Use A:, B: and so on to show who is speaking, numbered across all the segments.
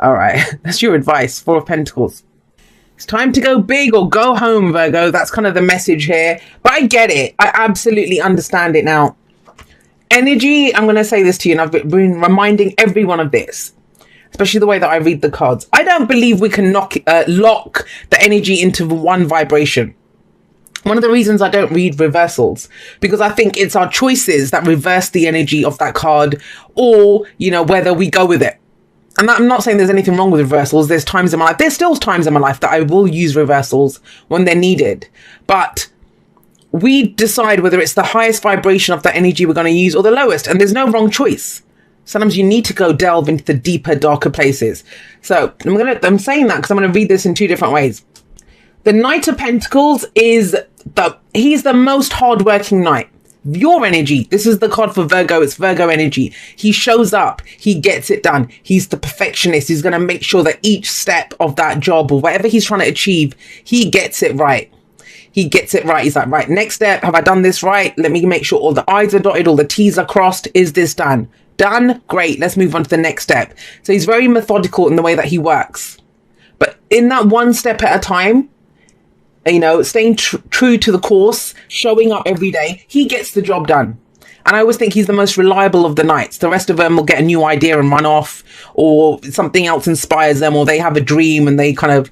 A: All right, that's your advice. Four of Pentacles. It's time to go big or go home, Virgo. That's kind of the message here. But I get it. I absolutely understand it now. Energy, I'm going to say this to you, and I've been reminding everyone of this, especially the way that I read the cards. I don't believe we can lock the energy into one vibration. One of the reasons I don't read reversals, because I think it's our choices that reverse the energy of that card, or, you know, whether we go with it. And I'm not saying there's anything wrong with reversals. There's times in my life, there's still times in my life that I will use reversals when they're needed. But we decide whether it's the highest vibration of that energy we're going to use or the lowest. And there's no wrong choice. Sometimes you need to go delve into the deeper, darker places. So I'm saying that because I'm going to read this in two different ways. The Knight of Pentacles he's the most hardworking knight. Your energy, this is the card for Virgo, it's Virgo energy. He shows up, he gets it done. He's the perfectionist. He's going to make sure that each step of that job or whatever he's trying to achieve, he gets it right. He gets it right. He's like, right, next step, have I done this right? Let me make sure all the I's are dotted, all the T's are crossed. Is this done? Done? Great, let's move on to the next step. So he's very methodical in the way that he works. But in that one step at a time, you know, staying true to the course, showing up every day, he gets the job done. And I always think he's the most reliable of the knights. The rest of them will get a new idea and run off, or something else inspires them, or they have a dream and they kind of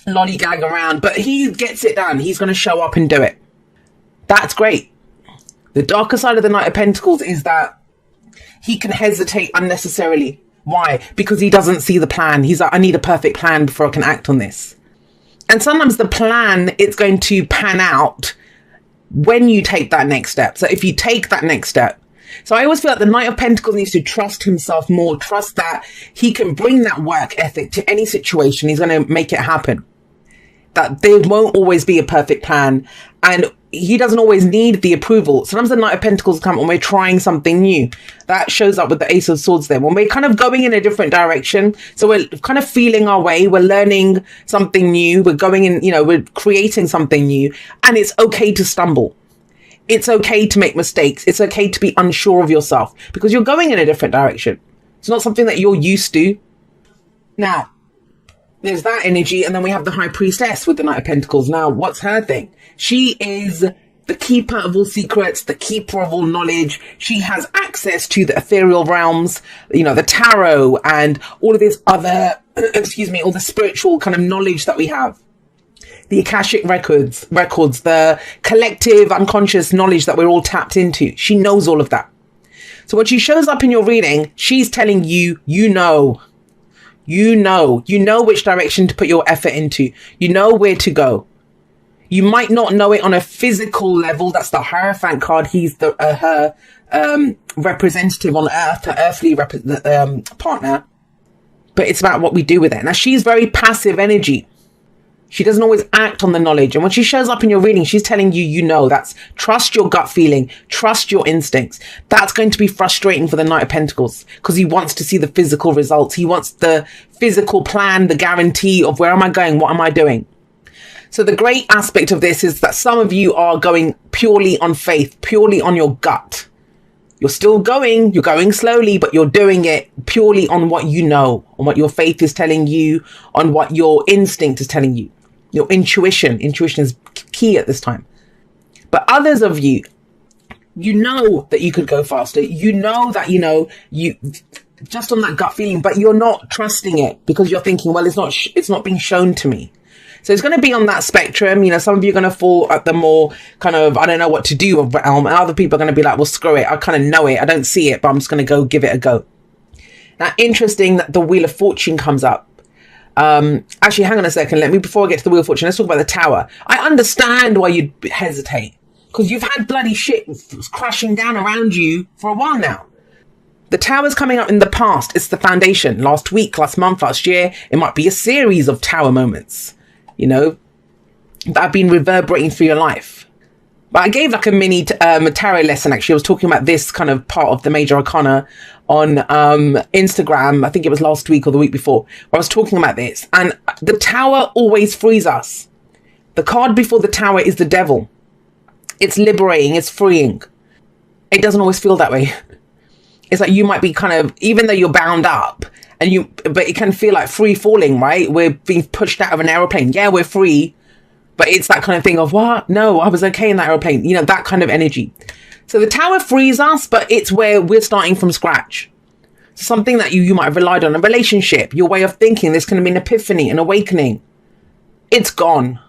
A: lollygag around. But he gets it done. He's going to show up and do it. That's great. The darker side of the Knight of Pentacles is that he can hesitate unnecessarily. Why? Because he doesn't see the plan. He's like, I need a perfect plan before I can act on this. And sometimes the plan, it's going to pan out when you take that next step. So if you take that next step. So I always feel like the Knight of Pentacles needs to trust himself more, trust that he can bring that work ethic to any situation. He's going to make it happen. That there won't always be a perfect plan. And he doesn't always need the approval. Sometimes the Knight of Pentacles come when we're trying something new. That shows up with the Ace of Swords there. When we're kind of going in a different direction. So we're kind of feeling our way. We're learning something new. We're going in, you know, we're creating something new. And it's okay to stumble. It's okay to make mistakes. It's okay to be unsure of yourself because you're going in a different direction. It's not something that you're used to. Now, there's that energy, and then we have the High Priestess with the Knight of Pentacles. Now, what's her thing? She is the keeper of all secrets, the keeper of all knowledge. She has access to the ethereal realms, you know, the tarot and all of this other, all the spiritual kind of knowledge that we have. The Akashic records, the collective unconscious knowledge that we're all tapped into. She knows all of that. So when she shows up in your reading, she's telling you, you know which direction to put your effort into. You know where to go. You might not know it on a physical level. That's the Hierophant card. He's her representative on Earth, her earthly partner. But it's about what we do with it. Now, she's very passive energy. She doesn't always act on the knowledge. And when she shows up in your reading, she's telling you, you know, that's trust your gut feeling, trust your instincts. That's going to be frustrating for the Knight of Pentacles because he wants to see the physical results. He wants the physical plan, the guarantee of where am I going? What am I doing? So the great aspect of this is that some of you are going purely on faith, purely on your gut. You're still going, you're going slowly, but you're doing it purely on what you know, on what your faith is telling you, on what your instinct is telling you. Your intuition is key at this time. But others of you, you know that you could go faster. You know that, you just on that gut feeling, but you're not trusting it because you're thinking, well, it's not being shown to me. So it's going to be on that spectrum. Some of you are going to fall at the more kind of, I don't know what to do realm. And other people are going to be like, well, screw it. I kind of know it. I don't see it, but I'm just going to go give it a go. Now, interesting that the Wheel of Fortune comes up. Actually, hang on a second. Before I get to the Wheel of Fortune, let's talk about the Tower. I understand why you'd hesitate because you've had bloody shit crashing down around you for a while now. The Tower's coming up in the past. It's the foundation. Last week, last month, last year, it might be a series of Tower moments, that have been reverberating through your life. But I gave like a mini tarot lesson, actually. I was talking about this kind of part of the Major Arcana on Instagram. I think it was last week or the week before, where I was talking about this. And the Tower always frees us. The card before the Tower is the Devil. It's liberating, it's freeing. It doesn't always feel that way. It's like you might be kind of, even though you're bound up but it can feel like free falling, right? We're being pushed out of an aeroplane. Yeah, we're free, but it's that kind of thing of, what? No, I was okay in that aeroplane. You know, that kind of energy. So the Tower frees us, but it's where we're starting from scratch. Something that you might have relied on, a relationship, your way of thinking, this can be an epiphany, an awakening. It's gone.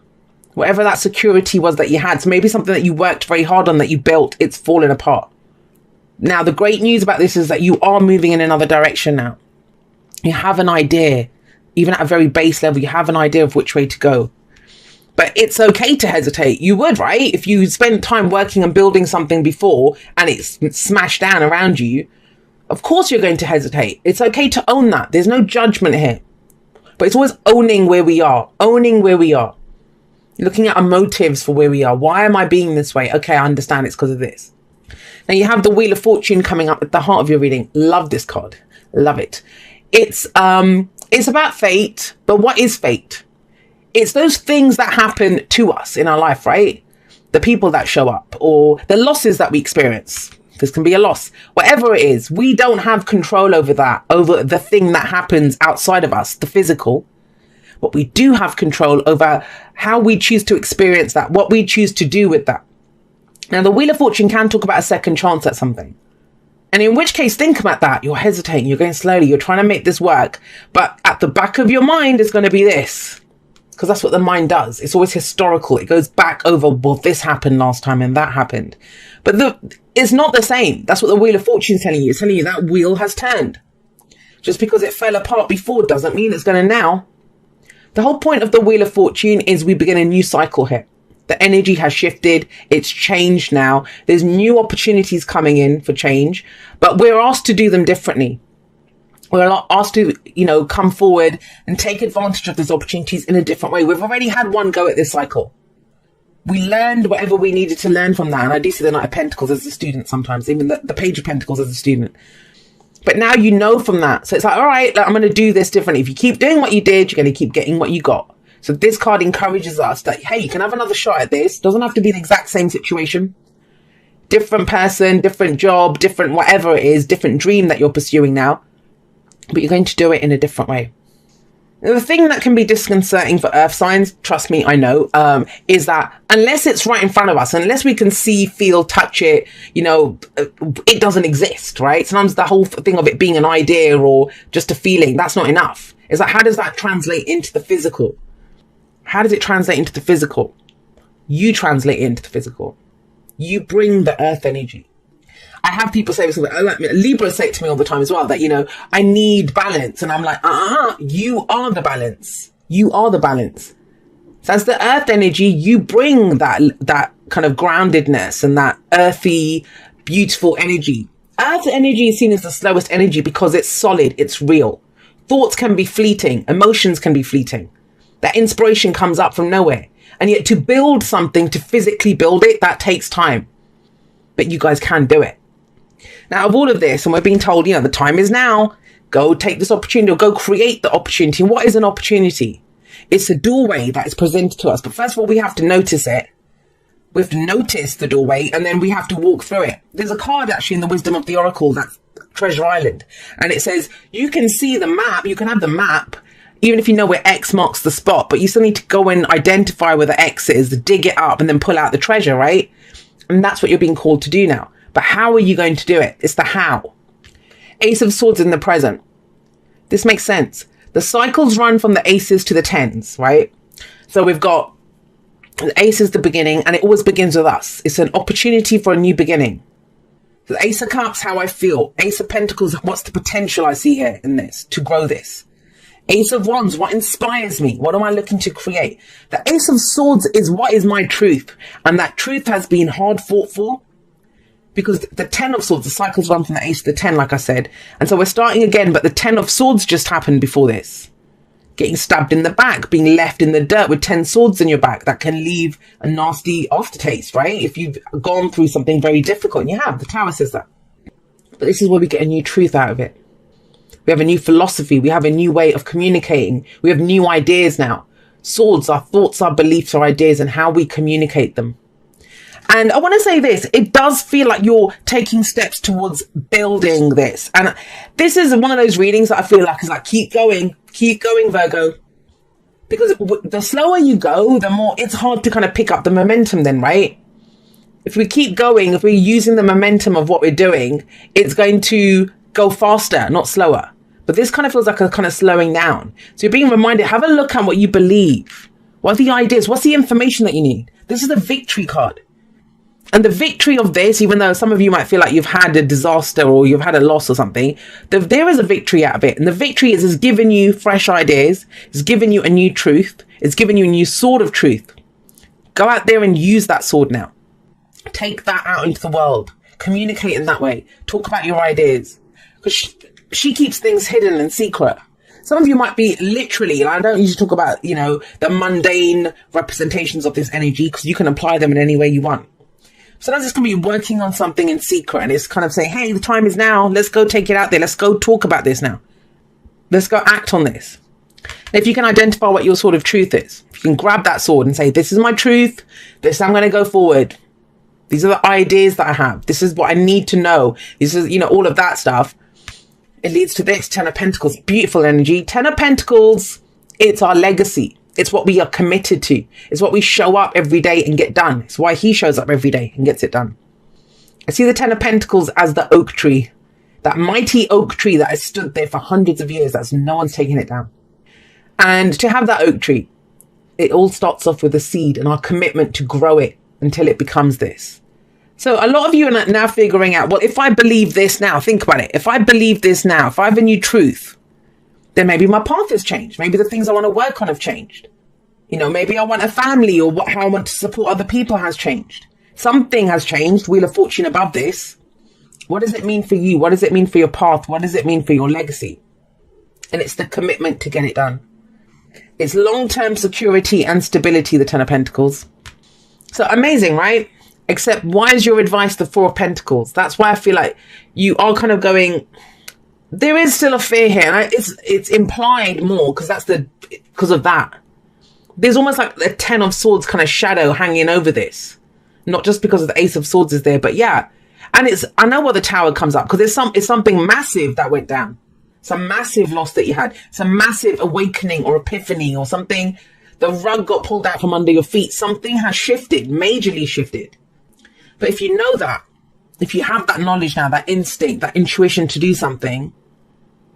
A: Whatever that security was that you had, so maybe something that you worked very hard on, that you built, it's fallen apart. Now, the great news about this is that you are moving in another direction now. You have an idea, even at a very base level, you have an idea of which way to go. But it's okay to hesitate. You would, right? If you spent time working and building something before and it's smashed down around you, of course you're going to hesitate. It's okay to own that. There's no judgment here. But it's always owning where we are. Owning where we are. Looking at our motives for where we are. Why am I being this way? Okay, I understand it's because of this. Now you have the Wheel of Fortune coming up at the heart of your reading. Love this card. Love it. It's about fate. But what is fate? It's those things that happen to us in our life, right? The people that show up or the losses that we experience. This can be a loss. Whatever it is, we don't have control over that, over the thing that happens outside of us, the physical. But we do have control over how we choose to experience that, what we choose to do with that. Now, the Wheel of Fortune can talk about a second chance at something. And in which case, think about that. You're hesitating, you're going slowly, you're trying to make this work. But at the back of your mind is going to be this. Because that's what the mind does. It's always historical. It goes back over, well, this happened last time and that happened. But it's not the same. That's what the Wheel of Fortune is telling you. It's telling you that wheel has turned. Just because it fell apart before doesn't mean it's going to now. The whole point of the Wheel of Fortune is we begin a new cycle here. The energy has shifted. It's changed now. There's new opportunities coming in for change, but we're asked to do them differently. We're asked to, come forward and take advantage of those opportunities in a different way. We've already had one go at this cycle. We learned whatever we needed to learn from that. And I do see the Knight of Pentacles as a student sometimes, even the Page of Pentacles as a student. But now you know from that. So it's like, all right, I'm going to do this differently. If you keep doing what you did, you're going to keep getting what you got. So this card encourages us that, hey, you can have another shot at this. Doesn't have to be the exact same situation. Different person, different job, different whatever it is, different dream that you're pursuing now. But you're going to do it in a different way. Now, the thing that can be disconcerting for earth signs, trust me, I know, is that unless it's right in front of us, unless we can see, feel, touch it, it doesn't exist, right? Sometimes the whole thing of it being an idea or just a feeling, that's not enough. It's like, how does that translate into the physical? How does it translate into the physical? You translate it into the physical. You bring the earth energy. I have people say something, Libras say it to me all the time as well, that, I need balance. And I'm like, you are the balance. You are the balance. So as the earth energy, you bring that kind of groundedness and that earthy, beautiful energy. Earth energy is seen as the slowest energy because it's solid, it's real. Thoughts can be fleeting, emotions can be fleeting. That inspiration comes up from nowhere. And yet to build something, to physically build it, that takes time. But you guys can do it. Now, of all of this, and we're being told, the time is now. Go take this opportunity or go create the opportunity. And what is an opportunity? It's a doorway that is presented to us. But first of all, we have to notice it. We have to notice the doorway and then we have to walk through it. There's a card actually in the Wisdom of the Oracle, that's Treasure Island. And it says, you can see the map, you can have the map, even if you know where X marks the spot, but you still need to go and identify where the X is, dig it up and then pull out the treasure, right? And that's what you're being called to do now. But how are you going to do it? It's the how. Ace of Swords in the present. This makes sense. The cycles run from the aces to the tens, right? So we've got the ace is the beginning and it always begins with us. It's an opportunity for a new beginning. So the Ace of Cups, how I feel. Ace of Pentacles, what's the potential I see here in this to grow this? Ace of Wands, what inspires me? What am I looking to create? The Ace of Swords is what is my truth. And that truth has been hard fought for. Because the 10 of Swords, the cycles run from the Ace to the 10, like I said. And so we're starting again, but the 10 of Swords just happened before this. Getting stabbed in the back, being left in the dirt with 10 swords in your back. That can leave a nasty aftertaste, right? If you've gone through something very difficult, and you have, the Tower says that. But this is where we get a new truth out of it. We have a new philosophy. We have a new way of communicating. We have new ideas now. Swords, our thoughts, our beliefs, our ideas, and how we communicate them. And I want to say this, it does feel like you're taking steps towards building this. And this is one of those readings that I feel like is like, keep going, Virgo. Because the slower you go, the more it's hard to kind of pick up the momentum then, right? If we keep going, if we're using the momentum of what we're doing, it's going to go faster, not slower. But this kind of feels like a kind of slowing down. So you're being reminded, have a look at what you believe. What are the ideas? What's the information that you need? This is the victory card. And the victory of this, even though some of you might feel like you've had a disaster or you've had a loss or something, there is a victory out of it. And the victory is giving you fresh ideas. It's giving you a new truth. It's giving you a new sword of truth. Go out there and use that sword now. Take that out into the world. Communicate in that way. Talk about your ideas. Because she keeps things hidden and secret. Some of you might be literally, and I don't usually talk about, the mundane representations of this energy, because you can apply them in any way you want. Sometimes it's going to be working on something in secret, and it's kind of saying, hey, the time is now. Let's go take it out there. Let's go talk about this now. Let's go act on this. And if you can identify what your sword of truth is, if you can grab that sword and say, this is my truth. This, I'm going to go forward. These are the ideas that I have. This is what I need to know. This is, all of that stuff. It leads to this 10 of Pentacles. Beautiful energy. 10 of Pentacles, it's our legacy. It's what we are committed to. It's what we show up every day and get done. It's why he shows up every day and gets it done. I see the 10 of Pentacles as the oak tree. That mighty oak tree that has stood there for hundreds of years. That's no one's taking it down. And to have that oak tree, it all starts off with a seed and our commitment to grow it until it becomes this. So a lot of you are now figuring out, well, if I believe this now, think about it. If I believe this now, if I have a new truth, then maybe my path has changed. Maybe the things I want to work on have changed. Maybe I want a family, or how I want to support other people has changed. Something has changed. Wheel of Fortune above this. What does it mean for you? What does it mean for your path? What does it mean for your legacy? And it's the commitment to get it done. It's long-term security and stability, the 10 of Pentacles. So amazing, right? Except why is your advice the 4 of Pentacles? That's why I feel like you are kind of going, there is still a fear here. And it's implied more because of that. There's almost like a 10 of Swords kind of shadow hanging over this. Not just because of the Ace of Swords is there, but yeah. And I know what the Tower comes up, because it's something massive that went down. Some massive loss that you had. Some massive awakening or epiphany or something. The rug got pulled out from under your feet. Something has shifted, majorly shifted. But if you know that, if you have that knowledge now, that instinct, that intuition to do something,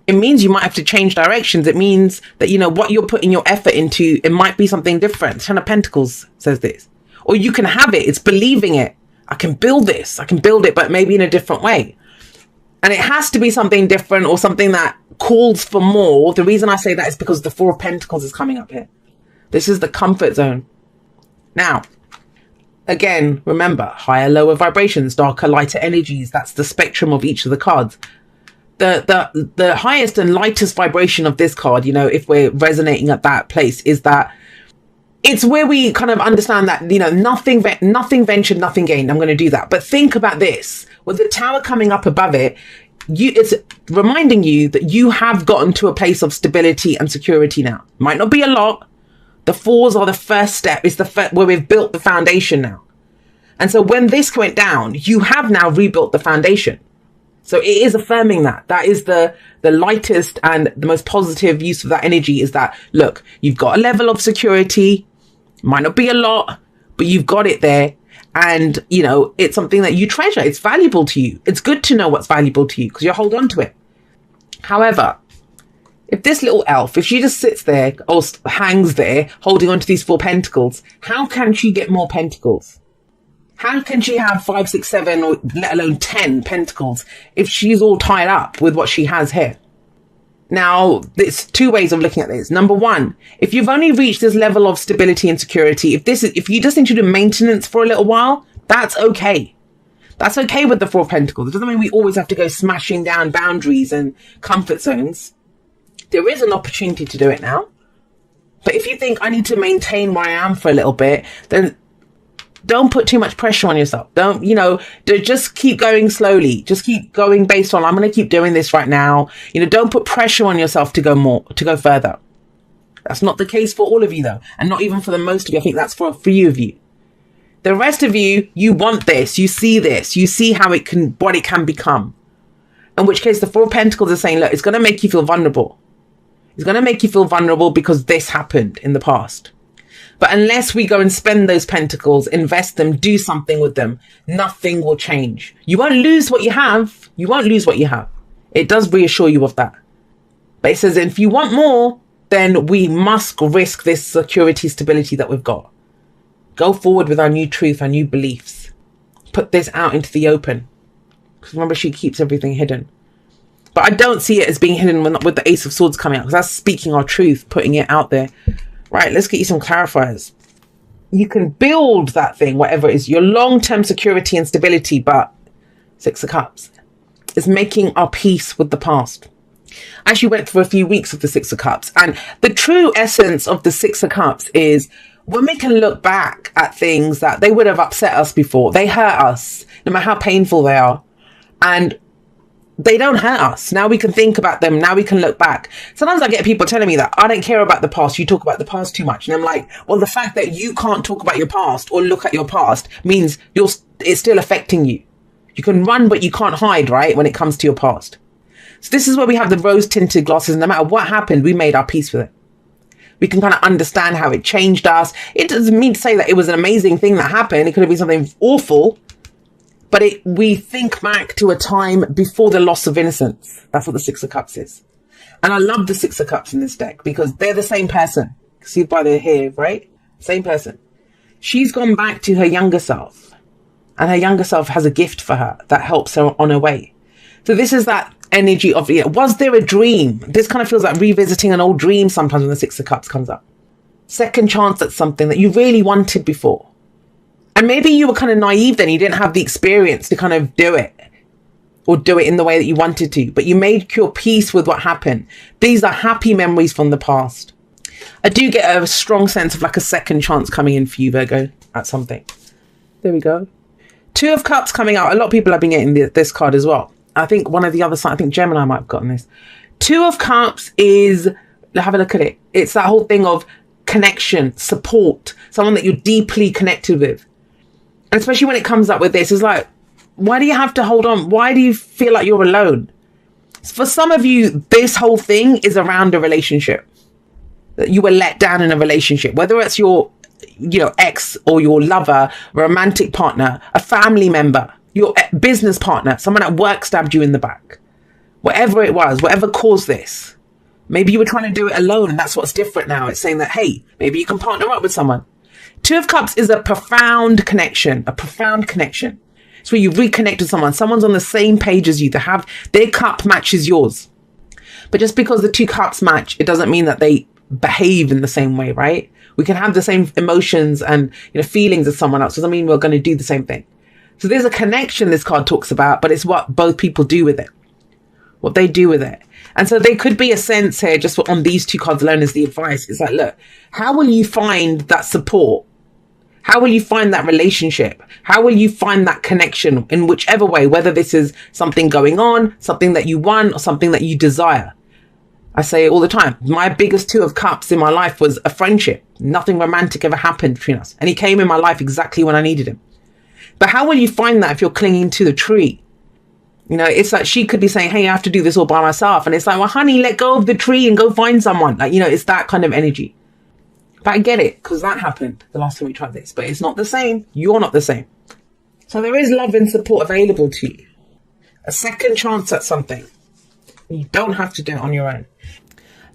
A: it means you might have to change directions. It means that, what you're putting your effort into, it might be something different. 10 of Pentacles says this. Or you can have it. It's believing it. I can build this. I can build it, but maybe in a different way. And it has to be something different or something that calls for more. The reason I say that is because the 4 of Pentacles is coming up here. This is the comfort zone. Now, again, remember, higher, lower vibrations, darker, lighter energies. That's the spectrum of each of the cards. The highest and lightest vibration of this card, if we're resonating at that place, is that it's where we kind of understand that, nothing ventured, nothing gained. I'm going to do that. But think about this. With the Tower coming up above it, it's reminding you that you have gotten to a place of stability and security now. Might not be a lot. The 4s are the first step. It's where we've built the foundation now. And so when this went down, you have now rebuilt the foundation. So it is affirming that. That is the lightest and the most positive use of that energy, is that, look, you've got a level of security. Might not be a lot, but you've got it there. And, it's something that you treasure. It's valuable to you. It's good to know what's valuable to you because you hold on to it. However, if this little elf, if she just sits there or hangs there holding on to these 4 pentacles, how can she get more pentacles? How can she have 5, 6, 7, or let alone 10 pentacles if she's all tied up with what she has here? Now, there's 2 ways of looking at this. Number 1, if you've only reached this level of stability and security, if you just need to do maintenance for a little while, that's okay. That's okay with the 4 of Pentacles. It doesn't mean we always have to go smashing down boundaries and comfort zones. There is an opportunity to do it now. But if you think I need to maintain where I am for a little bit, then don't put too much pressure on yourself. Don't, just keep going slowly. Just keep going based on, I'm going to keep doing this right now. Don't put pressure on yourself to go further. That's not the case for all of you though. And not even for the most of you. I think that's for a few of you. The rest of you, you want this, you see how it can, what it can become. In which case the Four of Pentacles is saying, look, it's going to make you feel vulnerable. It's going to make you feel vulnerable because this happened in the past. But unless we go and spend those pentacles, invest them, do something with them, nothing will change. You won't lose what you have. You won't lose what you have. It does reassure you of that. But it says, if you want more, then we must risk this security, stability that we've got. Go forward with our new truth, our new beliefs. Put this out into the open. Because remember, she keeps everything hidden. But I don't see it as being hidden with the Ace of Swords coming out. Because that's speaking our truth, putting it out there. Right, let's get you some clarifiers. You can build that thing, whatever it is, your long-term security and stability, but Six of Cups is making our peace with the past. I actually went through a few weeks of the Six of Cups, and the true essence of the Six of Cups is when we can look back at things that they would have upset us before, they hurt us, no matter how painful they are, and they don't hurt us. Now we can think about them. Now we can look back. Sometimes I get people telling me that I don't care about the past. You talk about the past too much. And I'm like, well, the fact that you can't talk about your past or look at your past means it's still affecting you. You can run, but you can't hide, right? When it comes to your past. So this is where we have the rose tinted glasses. No matter what happened, we made our peace with it. We can kind of understand how it changed us. It doesn't mean to say that it was an amazing thing that happened. It could have been something awful. But we think back to a time before the loss of innocence. That's what the Six of Cups is. And I love the Six of Cups in this deck because they're the same person. See by the hair, right? Same person. She's gone back to her younger self. And her younger self has a gift for her that helps her on her way. So this is that energy of, was there a dream? This kind of feels like revisiting an old dream sometimes when the Six of Cups comes up. Second chance at something that you really wanted before. And maybe you were kind of naive then. You didn't have the experience to kind of do it. Or do it in the way that you wanted to. But you made your peace with what happened. These are happy memories from the past. I do get a strong sense of like a second chance coming in for you, Virgo, at something. There we go. Two of Cups coming out. A lot of people have been getting this card as well. I think one of the other side, I think Gemini might have gotten this. Two of Cups is, have a look at it. It's that whole thing of connection, support, someone that you're deeply connected with. And especially when it comes up with this, it's like, why do you have to hold on? Why do you feel like you're alone? For some of you, this whole thing is around a relationship. That you were let down in a relationship, whether it's your, ex or your lover, romantic partner, a family member, your business partner, someone at work stabbed you in the back. Whatever it was, whatever caused this. Maybe you were trying to do it alone and that's what's different now. It's saying that, hey, maybe you can partner up with someone. Two of Cups is a profound connection, It's where you reconnect with someone. Someone's on the same page as you. They have their cup matches yours. But just because the two cups match, it doesn't mean that they behave in the same way, right? We can have the same emotions and feelings as someone else. Doesn't mean we're going to do the same thing. So there's a connection this card talks about, but it's what both people do with it. What they do with it. And so there could be a sense here, just on these two cards alone as the advice. It's like, look, how will you find that support? How will you find that relationship? How will you find that connection in whichever way, whether this is something going on, something that you want, or something that you desire? I say it all the time. My biggest Two of Cups in my life was a friendship. Nothing romantic ever happened between us. And he came in my life exactly when I needed him. But how will you find that if you're clinging to the tree? It's like she could be saying, hey, I have to do this all by myself. And it's like, well, honey, let go of the tree and go find someone. Like, it's that kind of energy. But I get it, because that happened the last time we tried this. But it's not the same. You're not the same. So there is love and support available to you. A second chance at something. You don't have to do it on your own.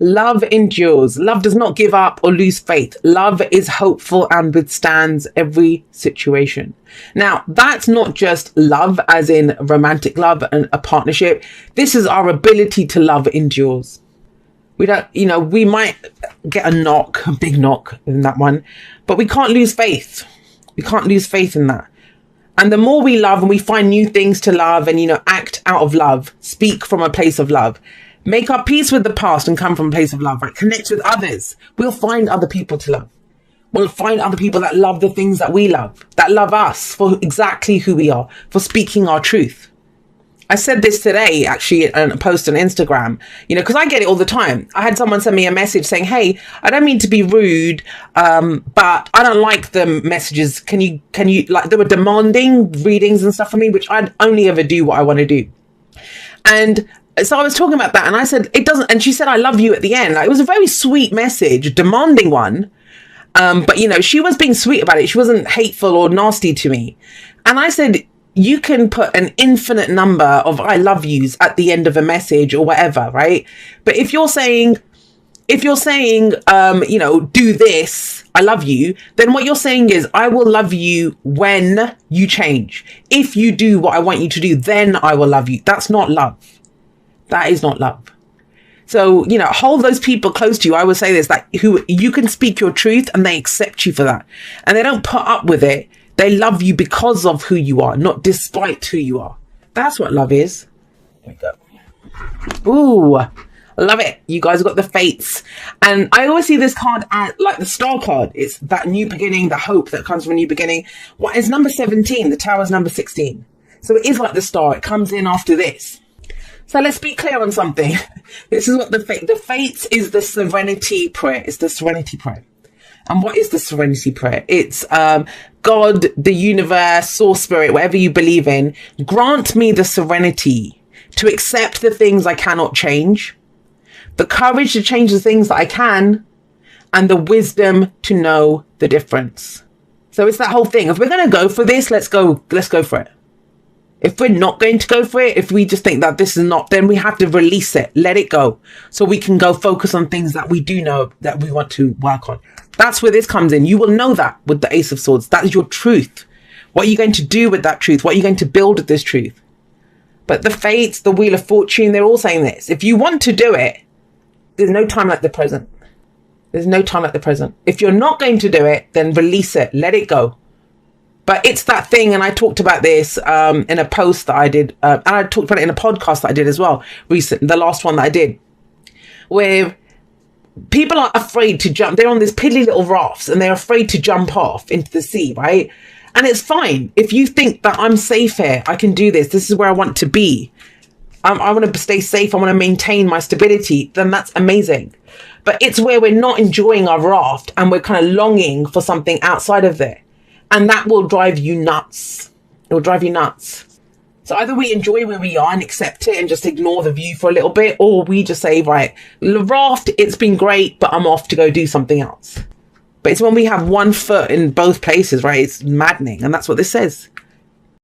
A: Love endures. Love does not give up or lose faith. Love is hopeful and withstands every situation. Now, that's not just love as in romantic love and a partnership. This is our ability to love endures. We don't, we might get a big knock in that one, but we can't lose faith. We can't lose faith in that. And the more we love and we find new things to love and, act out of love, speak from a place of love, make our peace with the past and come from a place of love, right? Connect with others. We'll find other people to love. We'll find other people that love the things that we love, that love us for exactly who we are, for speaking our truth. I said this today, actually, in a post on Instagram, you know, because I get it all the time. I had someone send me a message saying, hey, I don't mean to be rude, but I don't like the messages. Can you, like, they were demanding readings and stuff from me, which I'd only ever do what I want to do. And so I was talking about that, and I said, it doesn't, and she said, I love you at the end. Like, it was a very sweet message, demanding one. But, you know, she was being sweet about it. She wasn't hateful or nasty to me. And I said, you can put an infinite number of I love yous at the end of a message or whatever, right? But if you're saying, you know, do this, I love you, then what you're saying is, I will love you when you change. If you do what I want you to do, then I will love you. That's not love. That is not love. So, you know, hold those people close to you. I would say this, that who you can speak your truth and they accept you for that. And they don't put up with it. They love you because of who you are, not despite who you are. That's what love is. There we go. Ooh, I love it. You guys got the fates. And I always see this card as like the star card. It's that new beginning, the hope that comes from a new beginning. What is number 17? The tower's number 16. So it is like the star. It comes in after this. So let's be clear on something. This is what the fates is the serenity prayer. It's the serenity prayer. And what is the serenity prayer? It's God, the universe, source spirit, whatever you believe in, grant me the serenity to accept the things I cannot change, the courage to change the things that I can, and the wisdom to know the difference. So it's that whole thing. If we're going to go for this, let's go for it. If we're not going to go for it, if we just think that this is not, then we have to release it, let it go, so we can go focus on things that we do know that we want to work on. That's where this comes in. You will know that with the Ace of Swords. That is your truth. What are you going to do with that truth? What are you going to build with this truth? But the fates, the Wheel of Fortune, they're all saying this. If you want to do it, there's no time like the present. There's no time like the present. If you're not going to do it, then release it, let it go. But it's that thing, and I talked about this in a post that I did, and I talked about it in a podcast that I did as well, the last one that I did, where people are afraid to jump. They're on these piddly little rafts, and they're afraid to jump off into the sea, right? And it's fine. If you think that I'm safe here, I can do this, this is where I want to be, I want to stay safe, I want to maintain my stability, then that's amazing. But it's where we're not enjoying our raft, and we're kind of longing for something outside of there. And that will drive you nuts. It will drive you nuts. So either we enjoy where we are and accept it and just ignore the view for a little bit, or we just say, right, the raft, it's been great, but I'm off to go do something else. But it's when we have one foot in both places, right? It's maddening. And that's what this says.